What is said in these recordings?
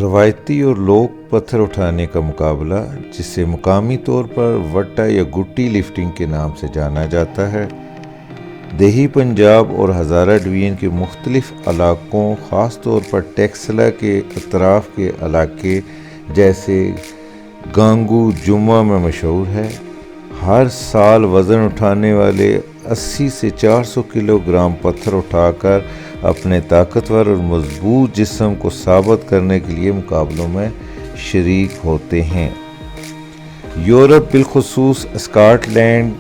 روایتی اور لوک پتھر اٹھانے کا مقابلہ، جسے مقامی طور پر وٹا یا گٹی لفٹنگ کے نام سے جانا جاتا ہے، دیہی پنجاب اور ہزارہ ڈویژن کے مختلف علاقوں، خاص طور پر ٹیکسلا کے اطراف کے علاقے جیسے گانگو جمعہ میں مشہور ہے۔ ہر سال وزن اٹھانے والے 80 سے 400 کلو گرام پتھر اٹھا کر اپنے طاقتور اور مضبوط جسم کو ثابت کرنے کے لیے مقابلوں میں شریک ہوتے ہیں۔ یورپ بالخصوص اسکاٹ لینڈ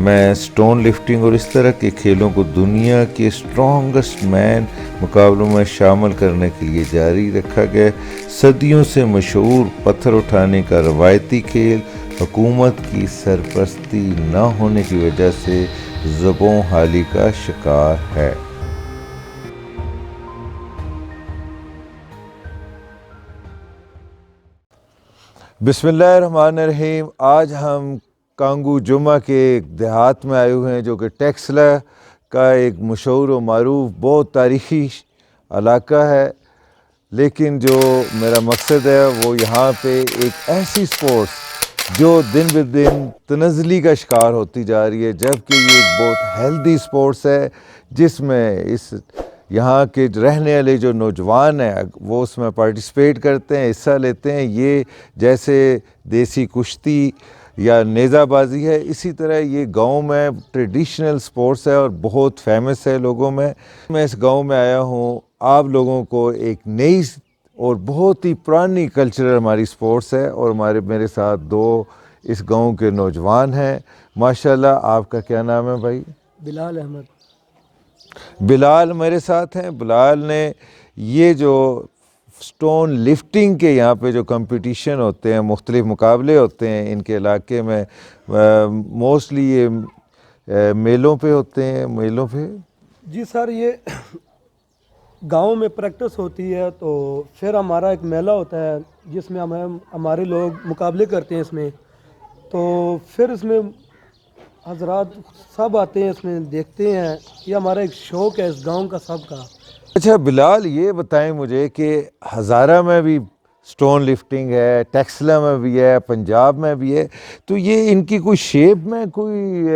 میں سٹون لفٹنگ اور اس طرح کے کھیلوں کو دنیا کے اسٹرانگسٹ مین مقابلوں میں شامل کرنے کے لیے جاری رکھا گیا۔ صدیوں سے مشہور پتھر اٹھانے کا روایتی کھیل حکومت کی سرپرستی نہ ہونے کی وجہ سے زبوں حالی کا شکار ہے۔ بسم اللہ الرحمن الرحیم۔ آج ہم کانگو جمعہ کے ایک دیہات میں آئے ہوئے ہیں جو کہ ٹیکسلا کا ایک مشہور و معروف بہت تاریخی علاقہ ہے، لیکن جو میرا مقصد ہے وہ یہاں پہ ایک ایسی سپورٹس جو دن بدن تنزلی کا شکار ہوتی جا رہی ہے، جبکہ یہ ایک بہت ہیلدی سپورٹس ہے جس میں یہاں کے رہنے والے جو نوجوان ہیں وہ اس میں پارٹیسپیٹ کرتے ہیں، حصہ لیتے ہیں۔ یہ جیسے دیسی کشتی یا نیزہ بازی ہے، اسی طرح یہ گاؤں میں ٹریڈیشنل سپورٹس ہے اور بہت فیمس ہے لوگوں میں۔ میں اس گاؤں میں آیا ہوں آپ لوگوں کو ایک نئی اور بہت ہی پرانی کلچرل ہماری سپورٹس ہے، اور میرے ساتھ دو اس گاؤں کے نوجوان ہیں۔ ماشاءاللہ، آپ کا کیا نام ہے بھائی؟ بلال احمد۔ بلال میرے ساتھ ہیں۔ بلال نے یہ جو سٹون لفٹنگ کے یہاں پہ جو کمپٹیشن ہوتے ہیں، مختلف مقابلے ہوتے ہیں ان کے علاقے میں، موسٹلی یہ میلوں پہ ہوتے ہیں۔ میلوں پہ جی سر، یہ گاؤں میں پریکٹس ہوتی ہے، تو پھر ہمارا ایک میلہ ہوتا ہے جس میں ہمارے لوگ مقابلے کرتے ہیں اس میں، تو پھر اس میں حضرات سب آتے ہیں، اس میں دیکھتے ہیں۔ یہ ہمارا ایک شوق ہے اس گاؤں کا سب کا۔ اچھا بلال، یہ بتائیں مجھے کہ ہزارہ میں بھی سٹون لفٹنگ ہے، ٹیکسلا میں بھی ہے، پنجاب میں بھی ہے، تو یہ ان کی کوئی شیپ میں کوئی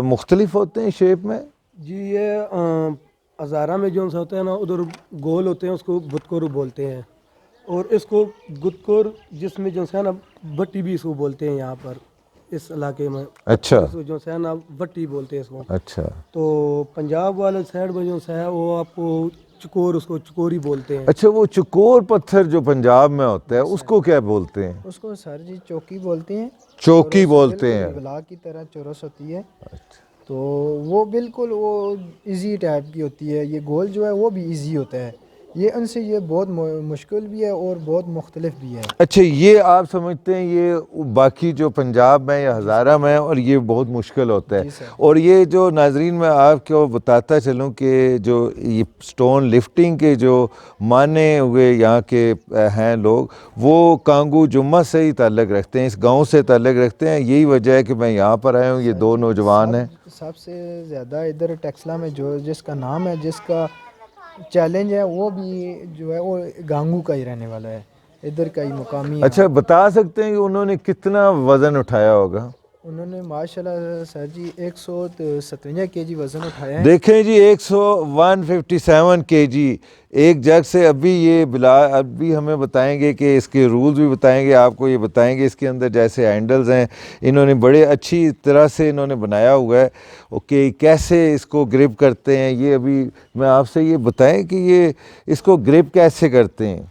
مختلف ہوتے ہیں شیپ میں؟ جی، یہ ہزارہ میں جو ہوتا ہے نا، ادھر گول ہوتے ہیں، اس کو گتکور بولتے ہیں، اور اس کو گتکور جس میں جو ہے نا بٹی بھی اس کو بولتے ہیں یہاں پر اس علاقے میں۔ اچھا، جو ہے نا بٹی بولتے ہیں اس کو۔ اچھا، تو پنجاب والے سائڈ میں جو ہے وہ آپ کو چکور، اس کو چکوری بولتے ہیں۔ اچھا، وہ چکور پتھر جو پنجاب میں ہوتا ہے اس کو کیا بولتے ہیں؟ اس کو سر جی چوکی بولتے ہیں۔ چوکی بولتے ہیں۔ بلاک کی طرح چورس ہوتی ہے، تو وہ بالکل وہ ایزی ٹائپ کی ہوتی ہے۔ یہ گول جو ہے وہ بھی ایزی ہوتا ہے، یہ ان سے یہ بہت مشکل بھی ہے اور بہت مختلف بھی ہے۔ اچھا، یہ آپ سمجھتے ہیں یہ باقی جو پنجاب میں یا ہزارہ میں اور یہ بہت مشکل ہوتا ہے؟ جی سر۔ اور یہ جو ناظرین میں آپ کو بتاتا چلوں کہ جو یہ سٹون لفٹنگ کے جو مانے ہوئے یہاں کے ہیں لوگ، وہ کانگو جمعہ سے ہی تعلق رکھتے ہیں، اس گاؤں سے تعلق رکھتے ہیں۔ یہی وجہ ہے کہ میں یہاں پر آیا ہوں۔ یہ دو نوجوان ہیں۔ سب سے زیادہ ادھر ٹیکسلا میں جس کا نام ہے، جس کا چیلنج ہے، وہ بھی جو ہے وہ گانگو کا ہی رہنے والا ہے، ادھر کا ہی مقامی ہے۔ اچھا، بتا سکتے ہیں کہ انہوں نے کتنا وزن اٹھایا ہوگا؟ انہوں نے ماشاءاللہ سر جی 157 kg وزن اٹھایا ہے۔ دیکھیں جی، 157 kg ایک جگ سے۔ ابھی یہ بلال ابھی ہمیں بتائیں گے کہ اس کے رولز بھی بتائیں گے، آپ کو یہ بتائیں گے اس کے اندر جیسے ہینڈلز ہیں انہوں نے بڑے اچھی طرح سے انہوں نے بنایا ہوا ہے کہ کیسے اس کو گرپ کرتے ہیں۔ یہ ابھی میں آپ سے یہ بتائیں کہ یہ اس کو گرپ کیسے کرتے ہیں،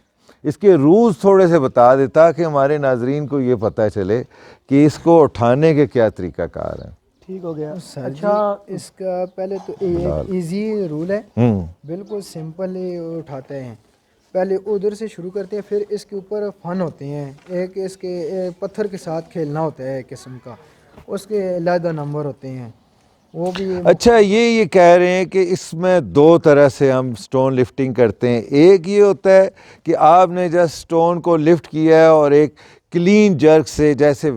اس کے رولز تھوڑے سے بتا دے تاکہ ہمارے ناظرین کو یہ پتہ چلے کہ اس کو اٹھانے کے کیا طریقہ کار ہیں۔ ٹھیک ہو گیا سر اچھا جی، اس کا پہلے تو ایک ایزی رول ہے، بالکل سمپل ہی اٹھاتے ہیں۔ پہلے ادھر سے شروع کرتے ہیں، پھر اس کے اوپر فن ہوتے ہیں۔ ایک اس کے پتھر کے ساتھ کھیلنا ہوتا ہے ایک قسم کا، اس کے علیحدہ نمبر ہوتے ہیں وہ بھی۔ اچھا، یہ کہہ رہے ہیں کہ اس میں دو طرح سے ہم سٹون لفٹنگ کرتے ہیں۔ ایک یہ ہوتا ہے کہ آپ نے جسٹ سٹون کو لفٹ کیا ہے اور ایک کلین جرک سے، جیسے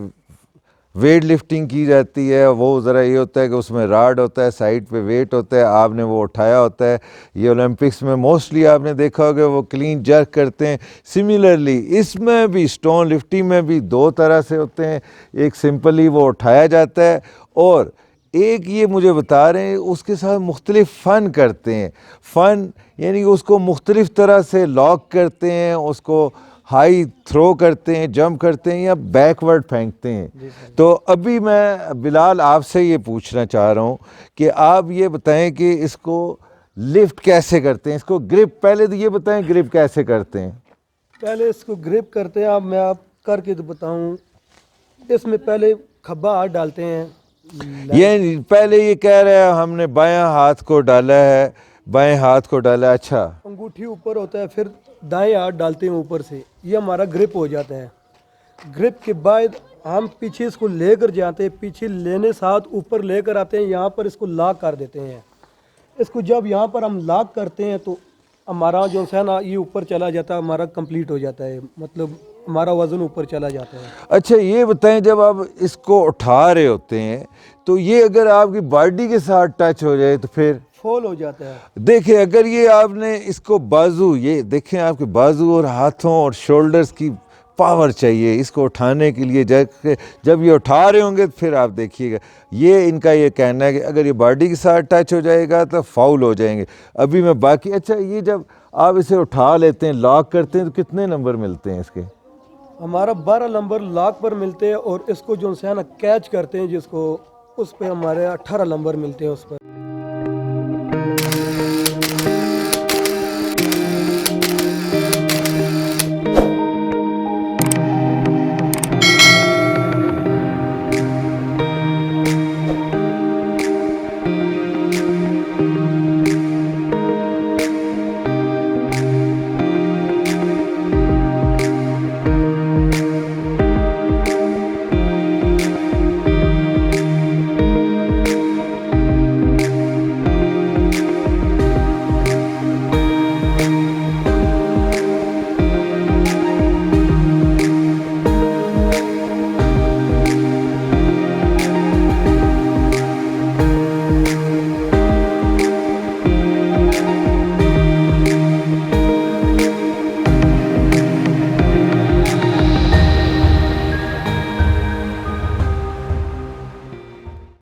ویٹ لفٹنگ کی جاتی ہے، وہ ذرا یہ ہوتا ہے کہ اس میں راڈ ہوتا ہے، سائڈ پہ ویٹ ہوتا ہے، آپ نے وہ اٹھایا ہوتا ہے. یہ اولمپکس میں موسٹلی آپ نے دیکھا ہوگا وہ کلین جرک کرتے ہیں. سملرلی اس میں بھی اسٹون لفٹنگ میں بھی دو طرح سے ہوتے ہیں. ایک سمپلی وہ اٹھایا جاتا ہے، اور ایک یہ مجھے بتا رہے ہیں اس کے ساتھ مختلف فن کرتے ہیں. فن یعنی اس کو مختلف طرح سے لاک کرتے ہیں، اس کو ہائی تھرو کرتے ہیں، جمپ کرتے ہیں یا بیکورڈ پھینکتے ہیں. تو ابھی میں بلال آپ سے یہ پوچھنا چاہ رہا ہوں کہ آپ یہ بتائیں کہ اس کو لفٹ کیسے کرتے ہیں، اس کو گرپ پہلے تو یہ بتائیں گرپ کیسے کرتے ہیں. پہلے اس کو گرپ کرتے ہیں. اب میں آپ کر کے تو بتاؤں. اس میں پہلے کھبا ہاتھ ڈالتے ہیں. یہ پہلے یہ کہہ رہے ہیں ہم نے بایاں ہاتھ کو ڈالا ہے، بائیں ہاتھ کو ڈالا. اچھا، انگوٹھی اوپر ہوتا ہے، پھر دائیں ہاتھ ڈالتے ہیں اوپر سے. یہ ہمارا گرپ ہو جاتا ہے. گرپ کے بعد ہم پیچھے اس کو لے کر جاتے ہیں. پیچھے لینے ساتھ اوپر لے کر آتے ہیں. یہاں پر اس کو لاک کر دیتے ہیں. اس کو جب یہاں پر ہم لاک کرتے ہیں تو ہمارا جو ہے نا یہ اوپر چلا جاتا ہے، ہمارا کمپلیٹ ہو جاتا ہے، مطلب ہمارا وزن اوپر چلا جاتا ہے. اچھا یہ بتائیں جب آپ اس کو اٹھا رہے ہوتے ہیں تو یہ اگر آپ کی باڈی کے ساتھ ٹچ ہو جائے تو پھر فول ہو جاتا ہے. دیکھیں اگر یہ آپ نے اس کو بازو، یہ دیکھیں آپ کے بازو اور ہاتھوں اور شولڈرز کی پاور چاہیے اس کو اٹھانے کے لیے. جب یہ اٹھا رہے ہوں گے پھر آپ دیکھیے گا، یہ ان کا یہ کہنا ہے کہ اگر یہ باڈی کے ساتھ ٹچ ہو جائے گا تو فاؤل ہو جائیں گے. ابھی میں باقی اچھا یہ جب آپ اسے اٹھا لیتے ہیں، لاک کرتے ہیں، تو کتنے نمبر ملتے ہیں اس کے؟ ہمارا 12 نمبر لاک پر ملتے ہیں، اور اس کو جو ہے نا کیچ کرتے ہیں جس کو، اس پہ ہمارے 18 نمبر ملتے ہیں اس پر.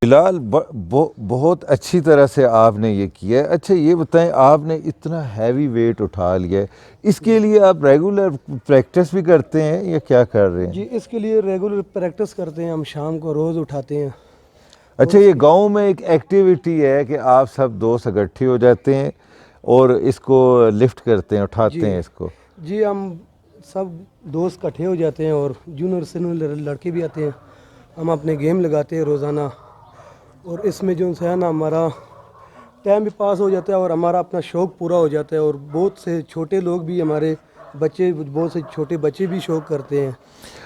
بلال بہت اچھی طرح سے آپ نے یہ کیا ہے. اچھا یہ بتائیں آپ نے اتنا ہیوی ویٹ اٹھا لیا ہے، اس کے لیے آپ ریگولر پریکٹس بھی کرتے ہیں یا کیا کر رہے ہیں؟ جی اس کے لیے ریگولر پریکٹس کرتے ہیں. ہم شام کو روز اٹھاتے ہیں. اچھا یہ گاؤں میں ایک ایکٹیویٹی ہے کہ آپ سب دوست اکٹھے ہو جاتے ہیں اور اس کو لفٹ کرتے ہیں، اٹھاتے ہیں اس کو. جی ہم سب دوست اکٹھے ہو جاتے ہیں، اور جونیئر سینئر لڑکے بھی آتے ہیں. ہم اپنے گیم لگاتے ہیں روزانہ، اور اس میں جو ہے نا ہمارا ٹائم بھی پاس ہو جاتا ہے اور ہمارا اپنا شوق پورا ہو جاتا ہے. اور بہت سے چھوٹے لوگ بھی، ہمارے بچے، بہت سے چھوٹے بچے بھی شوق کرتے ہیں.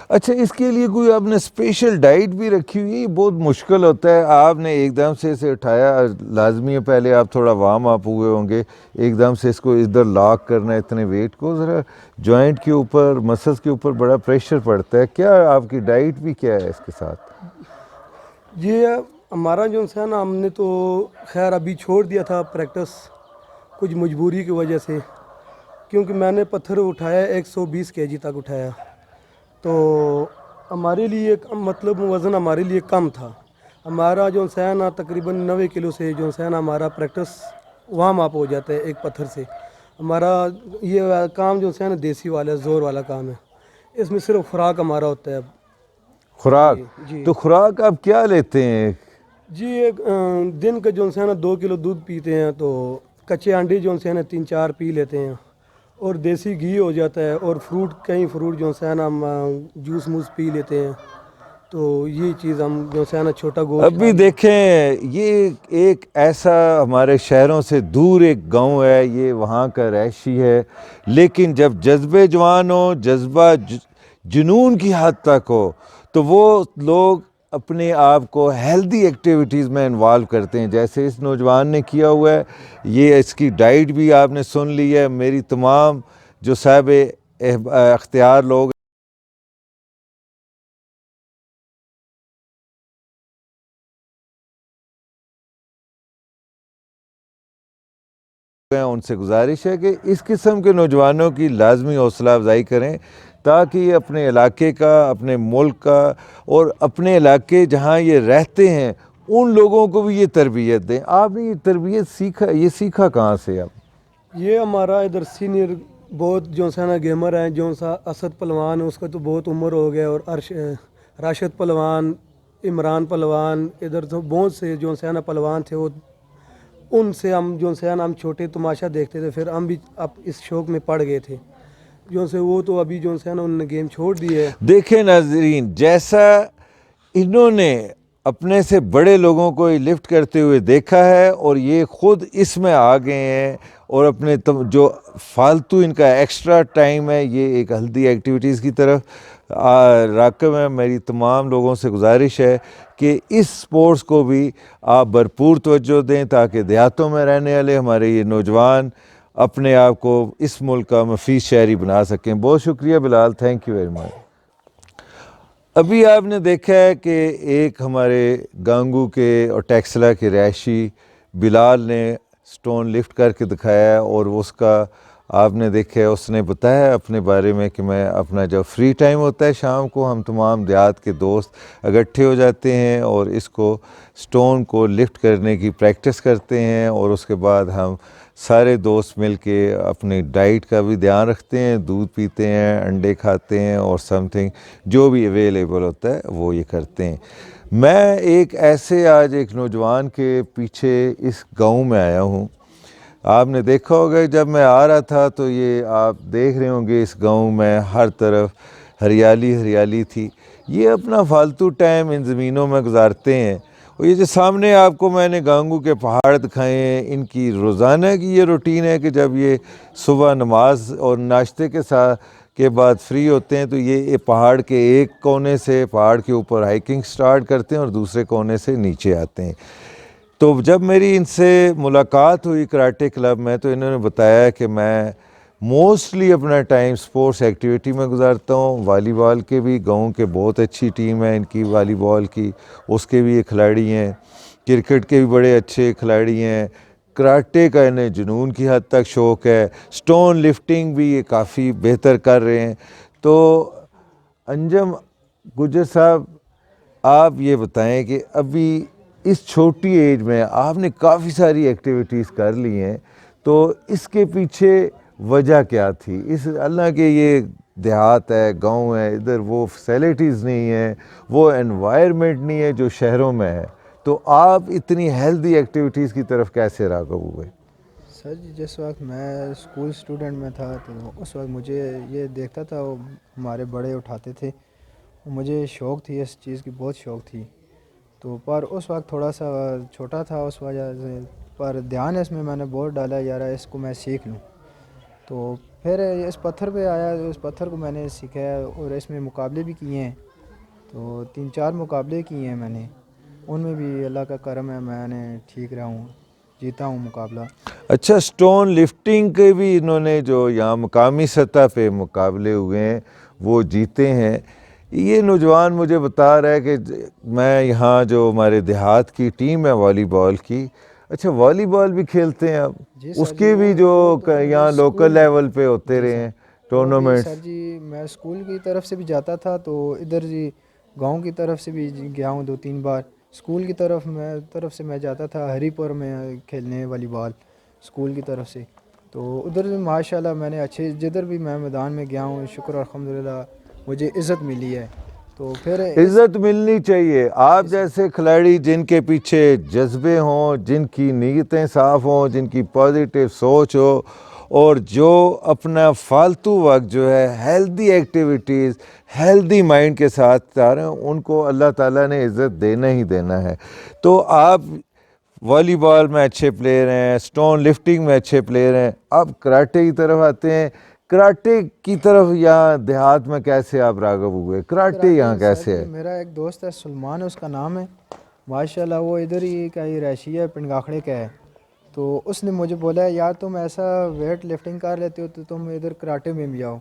اچھا اس کے لیے کوئی آپ نے اسپیشل ڈائٹ بھی رکھی ہوئی ہے؟ بہت مشکل ہوتا ہے، آپ نے ایک دم سے اسے اٹھایا، لازمی ہے پہلے آپ تھوڑا وارم اپ ہوئے ہوں گے، ایک دم سے اس کو ادھر لاک کرنا ہے اتنے ویٹ کو، ذرا جوائنٹ کے اوپر، مسلس کے اوپر بڑا پریشر پڑتا ہے. کیا آپ کی ڈائٹ بھی کیا ہے اس کے ساتھ؟ جی ہمارا جو ہے نا، ہم نے تو خیر ابھی چھوڑ دیا تھا پریکٹس کچھ مجبوری کی وجہ سے، کیونکہ میں نے پتھر اٹھایا 120 kg تک اٹھایا، تو ہمارے لیے مطلب وزن ہمارے لیے کم تھا. ہمارا جو ہے نا تقریباً 90 کلو سے جو ہے نا ہمارا پریکٹس وارم اپ ہو جاتا ہے ایک پتھر سے. ہمارا یہ کام جو ہے نا دیسی والا زور والا کام ہے. اس میں صرف خوراک ہمارا ہوتا ہے. خوراک؟ جی تو خوراک آپ کیا لیتے ہیں؟ جی ایک دن کا جو ہے نا 2 کلو دودھ پیتے ہیں، تو کچے انڈے جو ہے نا 3-4 پی لیتے ہیں، اور دیسی گھی ہو جاتا ہے، اور فروٹ، کئی فروٹ جو ہے نا ہم جوس موس پی لیتے ہیں. تو یہ چیز ہم جو ہے نا چھوٹا گوشت. ابھی دیکھیں یہ ایک ایسا ہمارے شہروں سے دور ایک گاؤں ہے، یہ وہاں کا رہائشی ہے، لیکن جب جذبے جوان ہو، جذبہ جنون کی حد تک ہو، تو وہ لوگ اپنے آپ کو ہیلدی ایکٹیویٹیز میں انوالو کرتے ہیں، جیسے اس نوجوان نے کیا ہوا ہے. یہ اس کی ڈائٹ بھی آپ نے سن لی ہے. میری تمام جو صاحب اختیار لوگ ان سے گزارش ہے کہ اس قسم کے نوجوانوں کی لازمی حوصلہ افزائی کریں تاکہ یہ اپنے علاقے کا، اپنے ملک کا اور اپنے علاقے جہاں یہ رہتے ہیں ان لوگوں کو بھی یہ تربیت دیں۔ آپ نے یہ تربیت سیکھا کہاں سے آپ؟ یہ ہمارا ادھر سینئر بہت جو سا نا گیمر ہیں، جو سا اسد پلوان اس کا تو بہت عمر ہو گیا، اور راشد پلوان، عمران پلوان، ادھر تو بہت سے جو سا نا پلوان تھے، وہ ان سے ہم جو سے نا ہم چھوٹے تماشا دیکھتے تھے، پھر ہم بھی اب اس شوق میں پڑ گئے تھے جو سے وہ تو ابھی جو سے نا انہوں نے گیم چھوڑ دی ہے۔ دیکھیں ناظرین، جیسا انہوں نے اپنے سے بڑے لوگوں کو لفٹ کرتے ہوئے دیکھا ہے اور یہ خود اس میں آ گئے ہیں، اور اپنے جو فالتو ان کا ایکسٹرا ٹائم ہے یہ ایک ہیلدی ایکٹیویٹیز کی طرف راغب ہے۔ میری تمام لوگوں سے گزارش ہے کہ اس سپورٹس کو بھی آپ بھرپور توجہ دیں تاکہ دیہاتوں میں رہنے والے ہمارے یہ نوجوان اپنے آپ کو اس ملک کا مفید شہری بنا سکیں۔ بہت شکریہ بلال، تھینک یو ویری مچ۔ ابھی آپ نے دیکھا ہے کہ ایک ہمارے گانگو کے اور ٹیکسلا کے رہائشی بلال نے سٹون لفٹ کر کے دکھایا ہے، اور اس کا آپ نے دیکھا ہے اس نے بتایا اپنے بارے میں کہ میں اپنا جب فری ٹائم ہوتا ہے شام کو ہم تمام دیہات کے دوست اکٹھے ہو جاتے ہیں اور اس کو سٹون کو لفٹ کرنے کی پریکٹس کرتے ہیں، اور اس کے بعد ہم سارے دوست مل کے اپنی ڈائٹ کا بھی دھیان رکھتے ہیں، دودھ پیتے ہیں، انڈے کھاتے ہیں، اور سم تھنگ جو بھی اویلیبل ہوتا ہے وہ یہ کرتے ہیں۔ میں آج ایک نوجوان کے پیچھے اس گاؤں میں آیا ہوں۔ آپ نے دیکھا ہوگا جب میں آ رہا تھا تو یہ آپ دیکھ رہے ہوں گے اس گاؤں میں ہر طرف ہریالی ہریالی تھی۔ یہ اپنا فالتو ٹائم ان زمینوں میں گزارتے ہیں، اور یہ جو سامنے آپ کو میں نے گانگو کے پہاڑ دکھائے ہیں، ان کی روزانہ کی یہ روٹین ہے کہ جب یہ صبح نماز اور ناشتے کے بعد فری ہوتے ہیں تو یہ پہاڑ کے ایک کونے سے پہاڑ کے اوپر ہائیکنگ سٹارٹ کرتے ہیں اور دوسرے کونے سے نیچے آتے ہیں۔ تو جب میری ان سے ملاقات ہوئی کراٹے کلب میں تو انہوں نے بتایا کہ میں موسٹلی اپنا ٹائم سپورٹس ایکٹیویٹی میں گزارتا ہوں۔ والی بال کے بھی گاؤں کے بہت اچھی ٹیم ہے ان کی، والی بال کی اس کے بھی یہ کھلاڑی ہیں، کرکٹ کے بھی بڑے اچھے کھلاڑی ہیں، کراٹے کا انہیں جنون کی حد تک شوق ہے، سٹون لفٹنگ بھی یہ کافی بہتر کر رہے ہیں۔ تو انجم گجر صاحب، آپ یہ بتائیں کہ ابھی اس چھوٹی ایج میں آپ نے کافی ساری ایکٹیویٹیز کر لی ہیں، تو اس کے پیچھے وجہ کیا تھی؟ اللہ کے یہ دیہات ہے، گاؤں ہے، ادھر وہ فیسیلیٹیز نہیں ہیں، وہ انوائرمنٹ نہیں ہے جو شہروں میں ہے، تو آپ اتنی ہیلدی ایکٹیویٹیز کی طرف کیسے راغب ہوئے؟ سر جی، جس وقت میں اسکول اسٹوڈنٹ میں تھا تو اس وقت مجھے یہ دیکھتا تھا، وہ ہمارے بڑے اٹھاتے تھے، مجھے شوق تھی اس چیز کی، بہت شوق تھی، تو پر اس وقت تھوڑا سا چھوٹا تھا اس وجہ سے، پر دھیان اس میں نے بہت ڈالا یار اس کو میں سیکھ لوں، تو پھر اس پتھر پہ آیا، اس پتھر کو میں نے سیکھا اور اس میں مقابلے بھی کیے ہیں، تو 3-4 مقابلے کیے ہیں میں نے، ان میں بھی اللہ کا کرم ہے میں نے ٹھیک رہا ہوں، جیتا ہوں مقابلہ۔ اچھا، سٹون لفٹنگ کے بھی انہوں نے جو یہاں مقامی سطح پہ مقابلے ہوئے ہیں وہ جیتے ہیں۔ یہ نوجوان مجھے بتا رہا ہے کہ میں یہاں جو ہمارے دیہات کی ٹیم ہے والی بال کی، اچھا والی بال بھی کھیلتے ہیں آپ؟ جی اس سر جی، کے بھی جو وہ تو یہاں لوکل لیول پہ ہوتے رہے ہیں وہ بھی ٹورنامنٹس؟ سر جی میں اسکول کی طرف سے بھی جاتا تھا، تو ادھر جی گاؤں کی طرف سے بھی گیا ہوں 2-3 بار، اسکول کی طرف سے میں جاتا تھا ہری پور میں کھیلنے والی بال اسکول کی طرف سے، تو ادھر بھی ماشاء اللہ میں نے جدھر بھی میں میدان میں گیا ہوں شکر الحمدللہ مجھے عزت ملی ہے، تو پھر عزت ملنی چاہیے۔ آپ جیسے کھلاڑی جن کے پیچھے جذبے ہوں، جن کی نیتیں صاف ہوں، جن کی پازیٹیو سوچ ہو، اور جو اپنا فالتو وقت جو ہے ہیلدی ایکٹیویٹیز ہیلدی مائنڈ کے ساتھ چاہ رہے ہیں، ان کو اللہ تعالیٰ نے عزت دینا ہی دینا ہے۔ تو آپ والی بال میں اچھے پلیئر ہیں، سٹون لفٹنگ میں اچھے پلیئر ہیں، اب کراٹے کی طرف آتے ہیں۔ کراٹے کی طرف یہاں دیہات میں کیسے آپ راغب ہوئے؟ کراٹے یہاں سر کیسے جی ہے؟ میرا ایک دوست ہے سلمان اس کا نام ہے، ماشاء اللہ وہ ادھر ہی کا ہی رہائشی ہے، پنگاکھڑے کا ہے، تو اس نے مجھے بولا یار تم ایسا ویٹ لفٹنگ کر لیتے ہو تو تم ادھر کراٹے میں بھی آؤ۔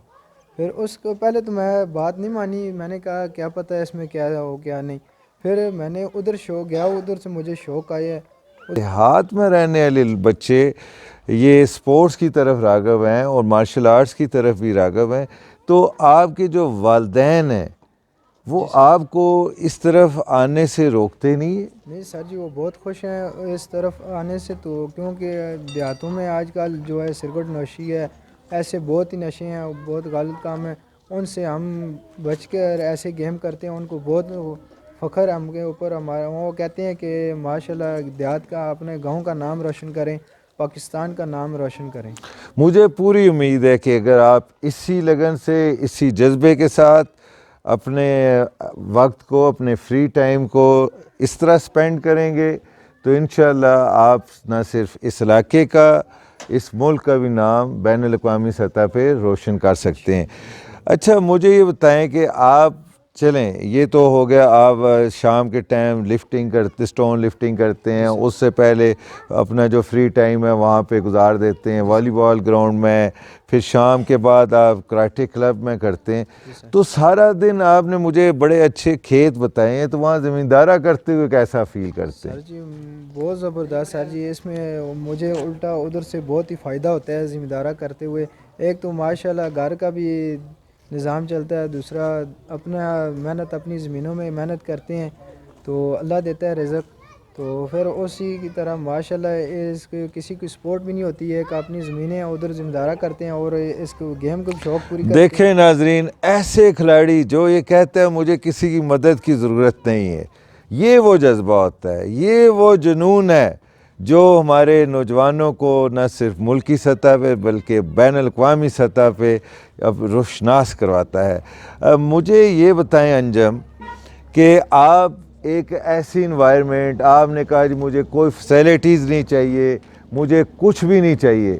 پھر اس کو پہلے تو میں بات نہیں مانی، میں نے کہا کیا پتہ ہے اس میں کیا ہو کیا نہیں، پھر میں نے ادھر گیا، ادھر سے مجھے شوق آیا ہے، دیہات میں رہنے والے بچے یہ سپورٹس کی طرف راغب ہیں اور مارشل آرٹس کی طرف بھی راغب ہیں، تو آپ کے جو والدین ہیں وہ آپ کو اس طرف آنے سے روکتے نہیں ہیں؟ نہیں سر جی، وہ بہت خوش ہیں اس طرف آنے سے، تو کیونکہ دیہاتوں میں آج کل جو ہے سگریٹ نوشی ہے، ایسے بہت ہی نشے ہیں، بہت غلط کام ہے، ان سے ہم بچ کر ایسے گیم کرتے ہیں، ان کو بہت فخر ہے ہم کے اوپر ہمارا، وہ کہتے ہیں کہ ماشاءاللہ دیہات کا اپنے گاؤں کا نام روشن کریں، پاکستان کا نام روشن کریں۔ مجھے پوری امید ہے کہ اگر آپ اسی لگن سے، اسی جذبے کے ساتھ اپنے وقت کو، اپنے فری ٹائم کو اس طرح سپینڈ کریں گے تو انشاءاللہ آپ نہ صرف اس علاقے کا، اس ملک کا بھی نام بین الاقوامی سطح پہ روشن کر سکتے ہیں۔ اچھا مجھے یہ بتائیں کہ آپ چلیں، یہ تو ہو گیا آپ شام کے ٹائم لفٹنگ کرتے، سٹون لفٹنگ کرتے ہیں، اس سے پہلے اپنا جو فری ٹائم ہے وہاں پہ گزار دیتے ہیں، والی بال گراؤنڈ میں، پھر شام کے بعد آپ کراٹے کلب میں کرتے ہیں، تو سارا دن آپ نے مجھے بڑے اچھے کھیت بتائے ہیں، تو وہاں زمیندارہ کرتے ہوئے کیسا فیل کرتے ہیں؟ سر جی بہت زبردست سر جی، اس میں مجھے الٹا ادھر سے بہت ہی فائدہ ہوتا ہے زمیندارہ کرتے ہوئے۔ ایک تو ماشاءاللہ گھر کا بھی نظام چلتا ہے، دوسرا اپنا محنت، اپنی زمینوں میں محنت کرتے ہیں تو اللہ دیتا ہے رزق، تو پھر اسی کی طرح ماشاءاللہ اس کے کسی کی سپورٹ بھی نہیں ہوتی ہے کہ اپنی زمینیں ادھر زمیندارہ کرتے ہیں اور اس کو گیم کو شوق پوری کرتے ہیں۔ دیکھیں ناظرین، ایسے کھلاڑی جو یہ کہتے ہیں مجھے کسی کی مدد کی ضرورت نہیں ہے، یہ وہ جذبہ ہوتا ہے، یہ وہ جنون ہے جو ہمارے نوجوانوں کو نہ صرف ملکی سطح پہ بلکہ بین الاقوامی سطح پہ اب روشناس کرواتا ہے۔ مجھے یہ بتائیں انجم کہ آپ ایک ایسی انوائرمنٹ، آپ نے کہا جی مجھے کوئی فیسیلیٹیز نہیں چاہیے، مجھے کچھ بھی نہیں چاہیے،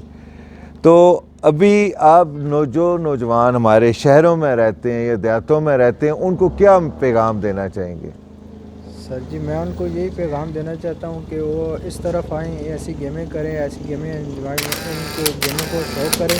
تو ابھی آپ جو نوجوان ہمارے شہروں میں رہتے ہیں یا دیہاتوں میں رہتے ہیں ان کو کیا پیغام دینا چاہیں گے؟ سر جی میں ان کو یہی پیغام دینا چاہتا ہوں کہ وہ اس طرف آئیں، ایسی گیمیں کریں، ایسی گیمیں انجوائے، ان کو گیموں کو شوق کریں،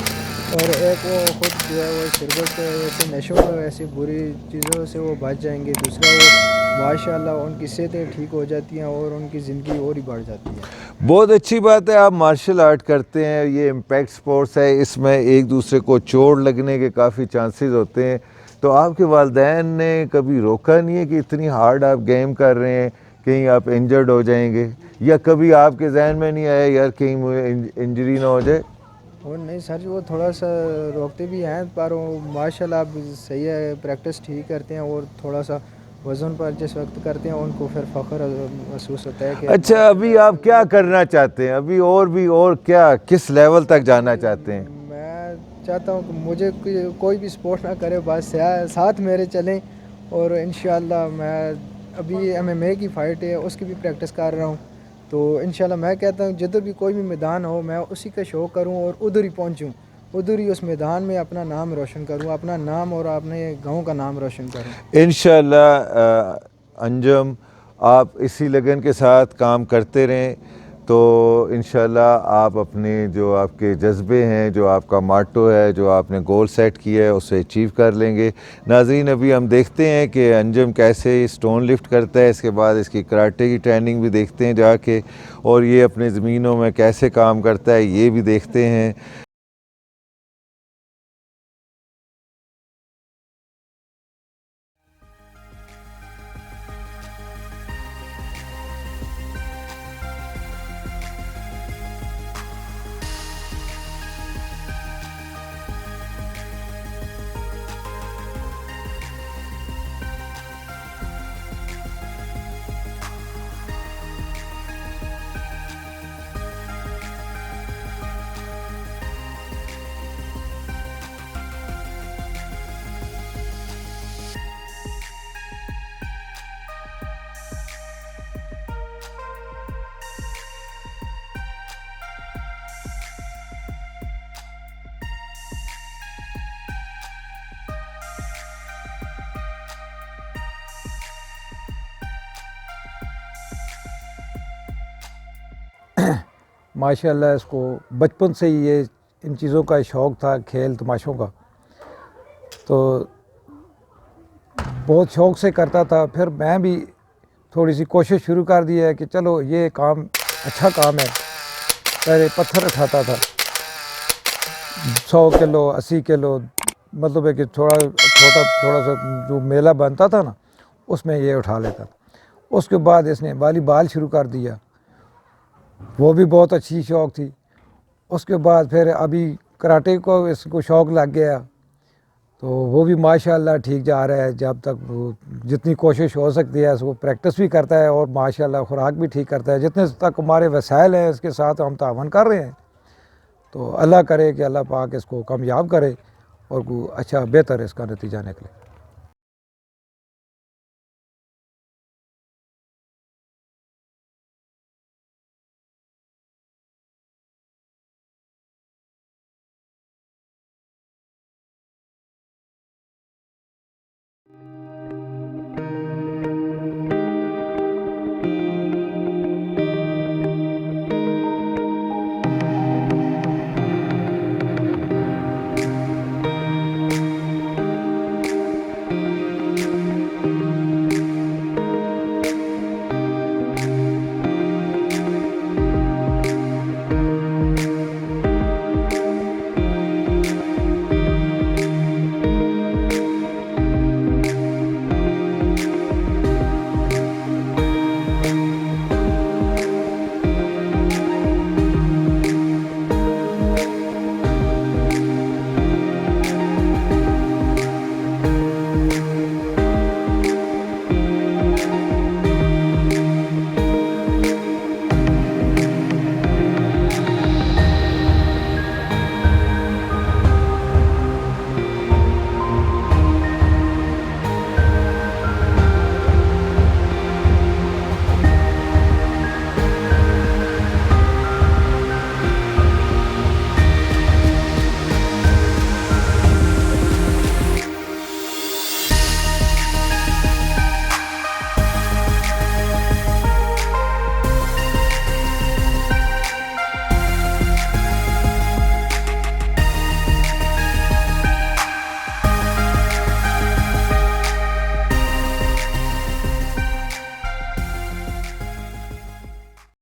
اور ایک وہ خود جو ہے وہ سگریٹ ایسے نشوں کو، ایسی بری چیزوں سے وہ بچ جائیں گے، دوسرا وہ ماشاءاللہ ان کی صحتیں ٹھیک ہو جاتی ہیں اور ان کی زندگی اور ہی بڑھ جاتی ہے۔ بہت اچھی بات ہے، آپ مارشل آرٹ کرتے ہیں، یہ امپیکٹ سپورٹس ہے، اس میں ایک دوسرے کو چوٹ لگنے کے کافی چانسز ہوتے ہیں، تو آپ کے والدین نے کبھی روکا نہیں ہے کہ اتنی ہارڈ آپ گیم کر رہے ہیں کہیں آپ انجرڈ ہو جائیں گے، یا کبھی آپ کے ذہن میں نہیں آیا یار کہیں مجھے انجری نہ ہو جائے؟ اور نہیں سر جی، وہ تھوڑا سا روکتے بھی ہیں، پر وہ ماشاءاللہ اب صحیح ہے، پریکٹس ٹھیک کرتے ہیں، اور تھوڑا سا وزن پر جس وقت کرتے ہیں ان کو پھر فخر محسوس ہوتا ہے کہ اچھا ابھی آپ کیا کرنا چاہتے ہیں؟ ابھی اور کیا کس لیول تک جانا چاہتے ہیں؟ میں چاہتا ہوں کہ مجھے کوئی بھی سپورٹ نہ کرے، بس ساتھ میرے چلیں، اور انشاءاللہ میں ابھی MMA کی فائٹ ہے اس کی بھی پریکٹس کر رہا ہوں، تو انشاءاللہ میں کہتا ہوں جدھر بھی کوئی بھی میدان ہو میں اسی کا شو کروں اور ادھر ہی پہنچوں، ادھر ہی اس میدان میں اپنا نام روشن کروں، اپنا نام اور اپنے گاؤں کا نام روشن کروں۔ انشاءاللہ انجم آپ اسی لگن کے ساتھ کام کرتے رہیں تو انشاءاللہ آپ اپنے جو آپ کے جذبے ہیں، جو آپ کا ماٹو ہے، جو آپ نے گول سیٹ کیا ہے اسے اچیو کر لیں گے۔ ناظرین ابھی ہم دیکھتے ہیں کہ انجم کیسے سٹون لفٹ کرتا ہے، اس کے بعد اس کی کراٹے کی ٹریننگ بھی دیکھتے ہیں جا کے، اور یہ اپنے زمینوں میں کیسے کام کرتا ہے یہ بھی دیکھتے ہیں۔ ماشاءاللہ اس کو بچپن سے ہی یہ ان چیزوں کا شوق تھا، کھیل تماشوں کا، تو بہت شوق سے کرتا تھا۔ پھر میں بھی تھوڑی سی کوشش شروع کر دی ہے کہ چلو یہ کام اچھا کام ہے. پہلے پتھر اٹھاتا تھا 100 کلو 80 کلو، مطلب ہے کہ تھوڑا سا جو میلہ بنتا تھا نا اس میں یہ اٹھا لیتا تھا. اس کے بعد اس نے والی بال شروع کر دیا، وہ بھی بہت اچھی شوق تھی. اس کے بعد پھر ابھی کراٹے کو اس کو شوق لگ گیا، تو وہ بھی ماشاءاللہ ٹھیک جا رہا ہے. جب تک وہ جتنی کوشش ہو سکتی ہے وہ پریکٹس بھی کرتا ہے اور ماشاءاللہ خوراک بھی ٹھیک کرتا ہے. جتنے تک ہمارے وسائل ہیں اس کے ساتھ ہم تعاون کر رہے ہیں. تو اللہ کرے کہ اللہ پاک اس کو کامیاب کرے اور کوئی اچھا بہتر اس کا نتیجہ نکلے.